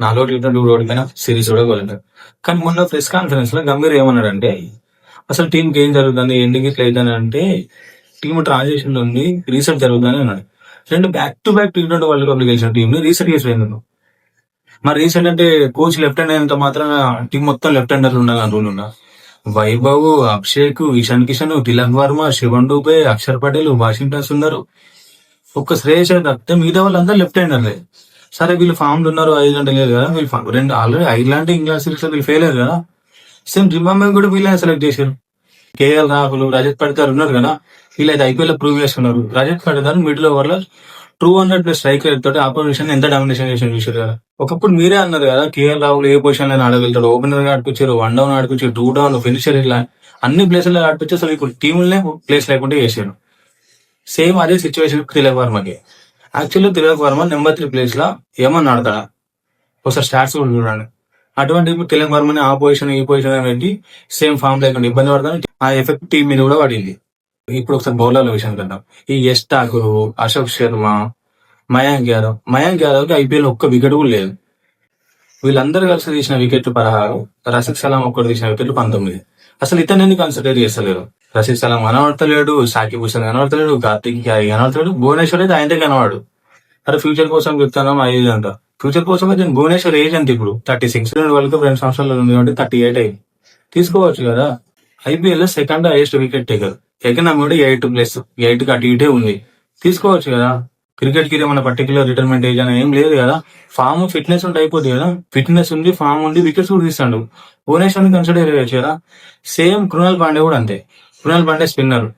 నాలుగో T20 కూడా ఓడిపోయినా, సిరీస్ కూడా కోల్పోయారు. కానీ మొన్న ప్రెస్ కాన్ఫరెన్స్ లో గంభీర్ ఏమన్నాడంటే, అసలు టీంకి ఏం జరుగుతుంది, ఎందుకు ఇట్లా అవుతుంది అంటే టీం ట్రాన్సాక్షన్ లో ఉంది, రీసెట్ జరుగుతుంది అన్నాడు. 2 back to back T20 world cup గెలిచిన టీం ని రీసెట్ చేసిపోయింది. మరి రీసెట్ అంటే కోచ్ లెఫ్ట్ హ్యాండ్ అయినంత మాత్రం టీం మొత్తం లెఫ్ట్ హ్యాండర్లు ఉండాలి అనుకున్నా. వైభవ్, అభిషేక్, ఇషాన్ కిషన్, తిలక్ వర్మ, శివన్ డూబే, అక్షర్ పటేల్, వాషింగ్టన్ సుందర్, ఒక్క శ్రేయస్ తప్పితే మిగతా వాళ్ళందరూ లెఫ్ట్ హ్యాండర్లే. సరే వీళ్ళు ఫామ్ ఉన్నారు, 5 గంటలు లేదు కదా, వీళ్ళు రెండు ఆల్రెడీ ఐర్లాండ్ ఇంగ్లాండ్ సిరీస్ లో వీళ్ళు ఫెయిల్ అయ్యారు కదా. సేమ్ జింబాబ్వే కూడా వీళ్ళని సెలెక్ట్ చేశారు. కేఎల్ రాహుల్, రజత్ పడితారు ఉన్నారు కదా, వీళ్ళైతే ఐపీఎల్ లో ప్రూవ్ చేస్తున్నారు. రజత్ పడితారు మిడిల్ ఓవర్ లో 200+ స్ట్రైక్ రేట్ తోటి ఆపోజిషన్ ఎంత డామినేషన్ చేసి చూసారు కదా. ఒకప్పుడు మీరే అన్నారు కదా, కేఎల్ రాహుల్ ఏ పొజిషన్ లో ఆడగలుగుతాడు, ఓపెనర్ గా ఆడిపించారు, 1 డౌన్ ఆడిపించారు, 2 డౌన్, ఫినిషర్, ఇట్లా అన్ని ప్లేసుల్లో ఆడిపించి అసలు ఇప్పుడు టీంలనే ప్లేస్ లేకుండా చేశారు. సేమ్ అదే సిచ్యువేషన్ తిలక్ వర్మకి. Actually Tilak Varma number 3 place లో ఏమన్నా ఆడతాడా, ఒకసారి స్టాట్స్ కూడా చూడండి. అటువంటి తిలక్ వర్మని ఆ పొజిషన్ ఈ పొజిషన్ పెట్టి సేమ్ ఫామ్ లేకుండా ఇబ్బంది పడతాను. ఆ ఎఫెక్ట్ టీం మీద కూడా పడింది. ఇప్పుడు ఒకసారి బౌలర్ల విషయం కద్దాం. ఈ యష్ ఠాకూర్, అశోక్ శర్మ, మయాంక్ యాదవ్ కి ఐపీఎల్ ఒక్క వికెట్ కూడా లేదు. వీళ్ళందరూ కలిసి తీసిన వికెట్లు 16, రషీద్ సలాం ఒక్కడు తీసిన వికెట్లు 19. అసలు ఇతన్ని కన్సిడర్ చేస్తలేరు. రషీద్ సలాం కనబడతలేడు, సాకిబ్ హుసేన్ కనబడతలేడు, కార్తిక్ కనబడతలేడు, భువనేశ్వర్ అయితే ఆయనతే కనవాడు. అరే ఫ్యూచర్ కోసం చెప్తాను మా ఏజ్ అంతా. ఫ్యూచర్ కోసం అయితే భువనేశ్వర్ ఏజ్ అంత ఇప్పుడు 36, వరకు 2 సంవత్సరాలు ఉంది కాబట్టి 38 అయింది. తీసుకోవచ్చు కదా. ఐపీఎల్ లో second highest wicket taker, economy కూడా 8 కి అటు ఇటే ఉంది. తీసుకోవచ్చు కదా. క్రికెట్ కి మన పర్టికులర్ రిటైర్మెంట్ ఏజ్ అని ఏం లేదు కదా. ఫామ్ ఫిట్నెస్ ఉంటే అయిపోతుంది కదా. ఫిట్నెస్ ఉంది, ఫామ్ ఉంది, వికెట్స్ కూడా తీస్తాడు. భువనేశ్వర్ ని కన్సిడర్ చేయొచ్చు కదా. సేమ్ కృణాల్ పాండే కూడా అంతే. కృణాల్ పాండే స్పిన్నర్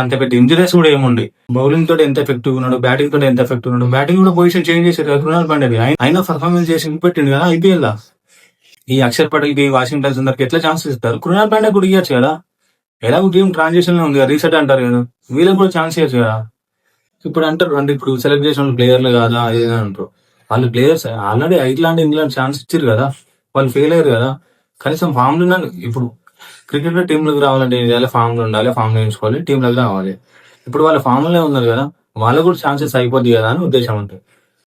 అంతే పెద్ద ఇంజరీస్ కూడా ఏముంది. బౌలింగ్ తోటి ఎంత ఎఫెక్టివ్ ఉన్నాడు, బ్యాటింగ్ తోటి ఎంత ఎఫెక్టివ్ ఉన్నాడు. బ్యాటింగ్ కూడా పొజిషన్ చేంజ్ చేశారు కదా కృణాల్ పాండే. అయినా పర్ఫార్మెన్స్ చేసి పెట్టిండు కదా ఐపీఎల్ లా. ఈ అక్షర్ పటేల్ కి, వాషింగ్టన్ సుందర్కి ఎట్లా ఛాన్స్ ఇస్తారు, కృణాల్ పాండే కూడా ఇవ్వచ్చు కదా. ఎలాగో టీం ట్రాన్సాక్షన్ లో ఉంది కదా, రీసెట్ అంటారు కదా, వీళ్ళకి కూడా ఛాన్స్ ఇవ్వచ్చు కదా. ఇప్పుడు అంటారు అంటే ఇప్పుడు సెలెక్ట్ చేసిన ప్లేయర్లు కాదా అది అంటారు. వాళ్ళు players already Ireland England chance ఇచ్చారు కదా, వాళ్ళు ఫెయిల్ అయ్యారు కదా. కనీసం ఫామ్ లో ఇప్పుడు క్రికెట్ లో టీంలోకి రావాలంటే ఏం చేయాలి, ఫామ్ లో ఉండాలి, ఫామ్ లో ఎంచుకోవాలి, టీంలోకి రావాలి. ఇప్పుడు వాళ్ళ ఫామ్ లోనే ఉన్నారు కదా, వాళ్ళకు కూడా ఛాన్సెస్ అయిపోద్ది కదా అని ఉద్దేశం ఉంటుంది.